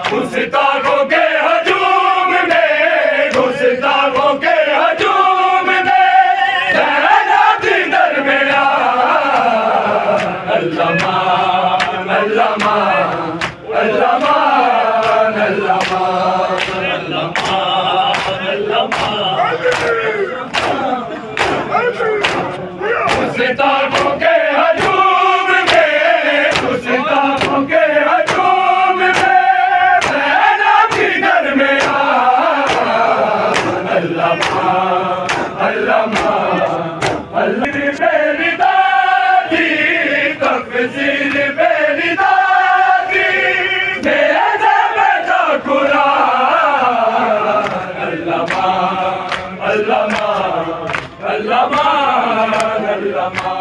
गुस्ताखों के हजूम में, गुस्ताखों के हजूम में तैनाती दरमिया अल्लामा अल्लामा अल्लामा अल्लामा अल्लामा गुस्ताखों के हजूम में, गुस्ताखों के हजूम में तैनाती दरमिया अल्लामा अल्लामा बेरिदादी तफसील बेरिदादी मेरा बेटा कुरान अल्लामा अल्लामा अल्लामा अल्लामा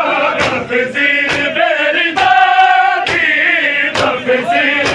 तफसील बेरिदादी तफसील